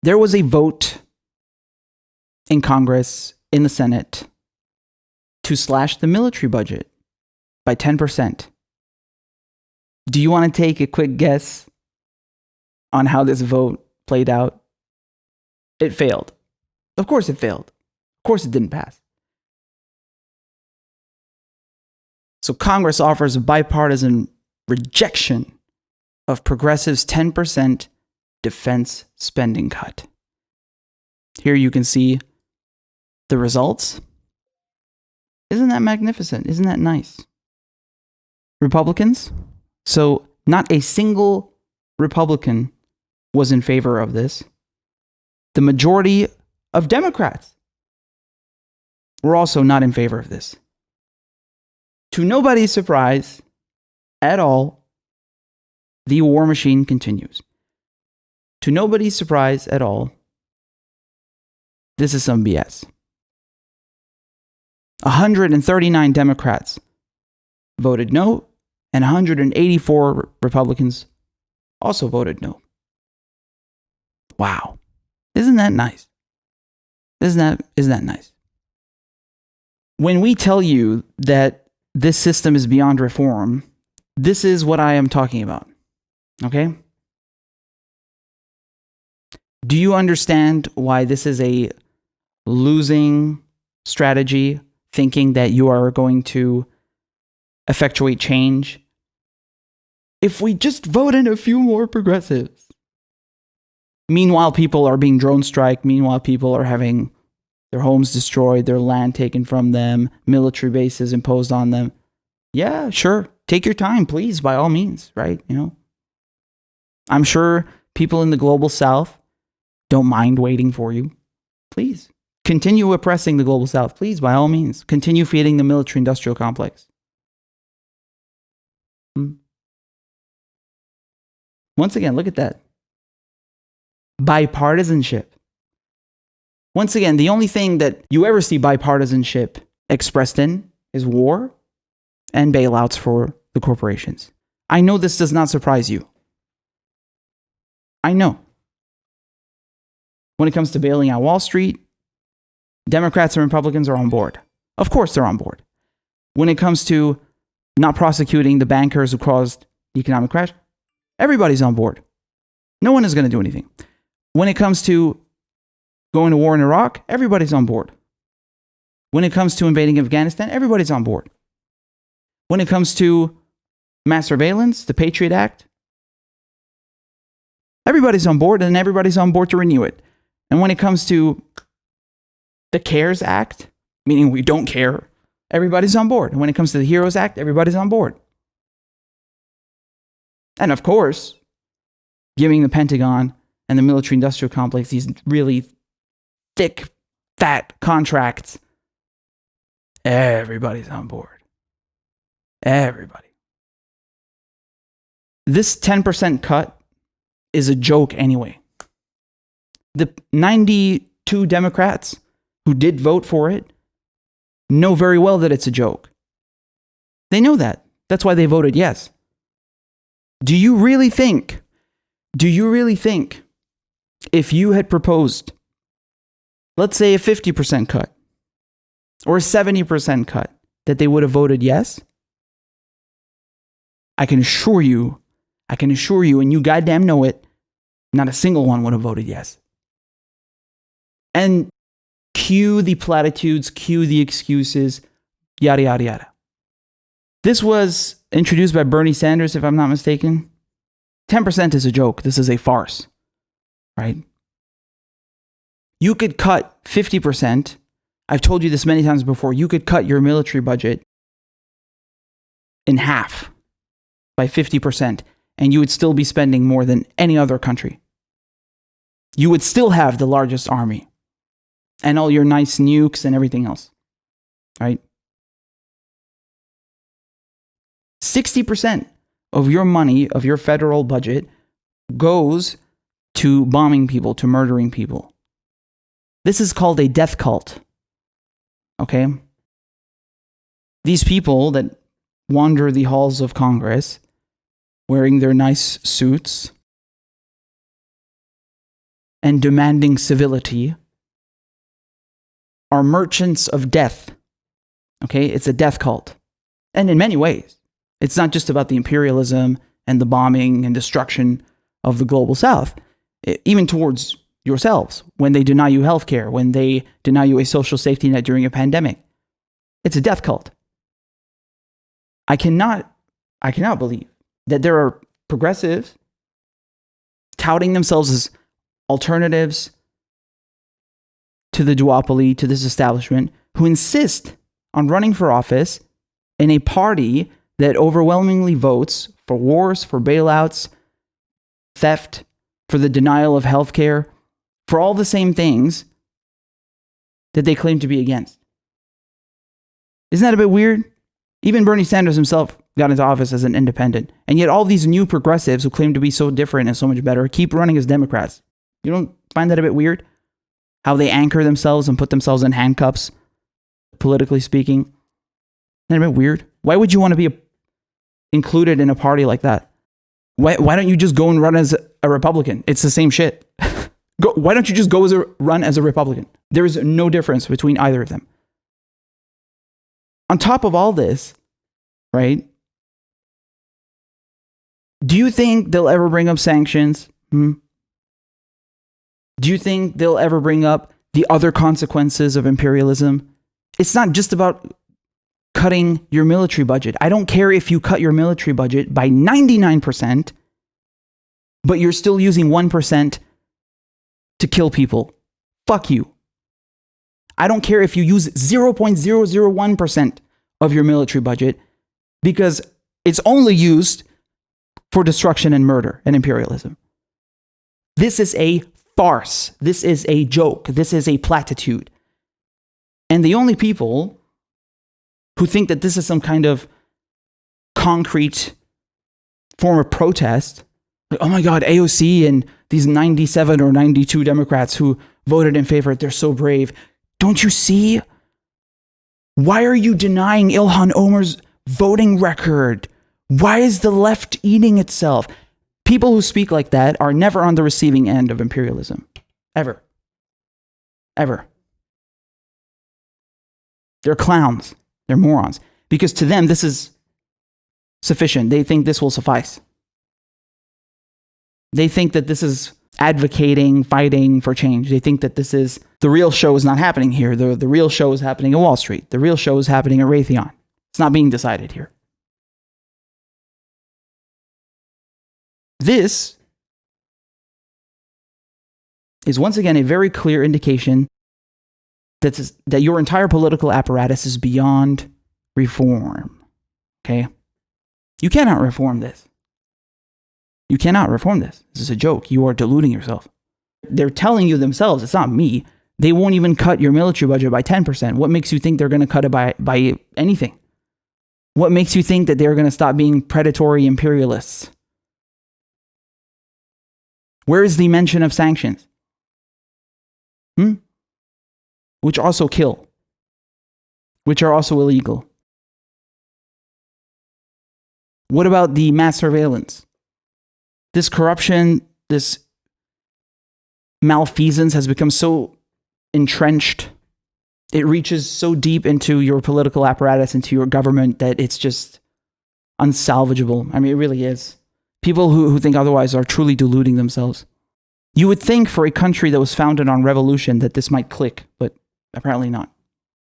There was a vote in Congress, in the Senate, to slash the military budget by 10%. Do you want to take a quick guess on how this vote played out? It failed. Of course it failed. Of course it didn't pass. So Congress offers a bipartisan rejection of progressives' 10% defense spending cut. Here you can see the results. Isn't that magnificent? Isn't that nice? Republicans? So not a single Republican was in favor of this. The majority of Democrats were also not in favor of this. To nobody's surprise at all, the war machine continues. To nobody's surprise at all, this is some BS. 139 Democrats voted no, and 184 Republicans also voted no. Wow. Isn't that nice? Isn't that nice? When we tell you that this system is beyond reform, this is what I am talking about. Okay? Do you understand why this is a losing strategy, thinking that you are going to effectuate change? If we just vote in a few more progressives. Meanwhile, people are being drone striked. Meanwhile, people are having their homes destroyed, their land taken from them, military bases imposed on them. Yeah, sure. Take your time, please, by all means, right? You know, I'm sure people in the global south don't mind waiting for you. Please continue oppressing the global south, please, by all means. Continue feeding the military-industrial complex. Once again, look at that. Bipartisanship. Once again, the only thing that you ever see bipartisanship expressed in is war and bailouts for the corporations. I know this does not surprise you. I know. When it comes to bailing out Wall Street, Democrats and Republicans are on board. Of course they're on board. When it comes to not prosecuting the bankers who caused the economic crash, everybody's on board. No one is going to do anything. When it comes to going to war in Iraq, everybody's on board. When it comes to invading Afghanistan, everybody's on board. When it comes to mass surveillance, the Patriot Act, everybody's on board, and everybody's on board to renew it. And when it comes to the CARES Act, meaning we don't care, everybody's on board. And when it comes to the HEROES Act, everybody's on board. And of course, giving the Pentagon and the military-industrial complex these really thick, fat contracts, everybody's on board. Everybody. This 10% cut is a joke anyway. The 92 Democrats who did vote for it know very well that it's a joke. They know that. That's why they voted yes. Do you really think if you had proposed, let's say a 50% cut or a 70% cut, that they would have voted yes? I can assure you, and you goddamn know it, not a single one would have voted yes. And cue the platitudes, cue the excuses, yada, yada, yada. This was introduced by Bernie Sanders, if I'm not mistaken. 10% is a joke. This is a farce, right? You could cut 50%. I've told you this many times before. You could cut your military budget in half by 50%, and you would still be spending more than any other country. You would still have the largest army and all your nice nukes and everything else, right? 60% of your money, of your federal budget, goes to bombing people, to murdering people. This is called a death cult, okay? These people that wander the halls of Congress wearing their nice suits, and demanding civility are merchants of death. Okay, it's a death cult. And in many ways, it's not just about the imperialism and the bombing and destruction of the global south, even towards yourselves, when they deny you healthcare, when they deny you a social safety net during a pandemic. It's a death cult. I cannot believe that there are progressives touting themselves as alternatives to the duopoly, to this establishment, who insist on running for office in a party that overwhelmingly votes for wars, for bailouts, theft, for the denial of healthcare, for all the same things that they claim to be against. Isn't that a bit weird? Even Bernie Sanders himself got into office as an independent. And yet all these new progressives who claim to be so different and so much better keep running as Democrats. You don't find that a bit weird? How they anchor themselves and put themselves in handcuffs, politically speaking. Isn't that a bit weird? Why would you want to be included in a party like that? Why don't you just go and run as a Republican? It's the same shit. Why don't you just go run as a Republican? There is no difference between either of them. On top of all this, right? Do you think they'll ever bring up sanctions? Do you think they'll ever bring up the other consequences of imperialism? It's not just about cutting your military budget. I don't care if you cut your military budget by 99%, but you're still using 1% to kill people. Fuck you. I don't care if you use 0.001% of your military budget, because it's only used for destruction and murder and imperialism. This is a farce. This is a joke. This is a platitude. And the only people who think that this is some kind of concrete form of protest, like, oh my God, AOC and these 97 or 92 Democrats who voted in favor, they're so brave. Don't you see? Why are you denying Ilhan Omar's voting record? Why is the left eating itself? People who speak like that are never on the receiving end of imperialism. Ever. Ever. They're clowns. They're morons. Because to them, this is sufficient. They think this will suffice. They think that this is advocating, fighting for change. They think that this is, the real show is not happening here. The real show is happening at Wall Street. The real show is happening at Raytheon. It's not being decided here. This is once again a very clear indication that your entire political apparatus is beyond reform. Okay? You cannot reform this. You cannot reform this. This is a joke. You are deluding yourself. They're telling you themselves, it's not me. They won't even cut your military budget by 10%. What makes you think they're going to cut it by anything? What makes you think that they're going to stop being predatory imperialists? Where is the mention of sanctions? Which also kill. Which are also illegal. What about the mass surveillance? This corruption, this malfeasance has become so entrenched. It reaches so deep into your political apparatus, into your government, that it's just unsalvageable. I mean, it really is. People who think otherwise are truly deluding themselves. You would think for a country that was founded on revolution that this might click, but apparently not.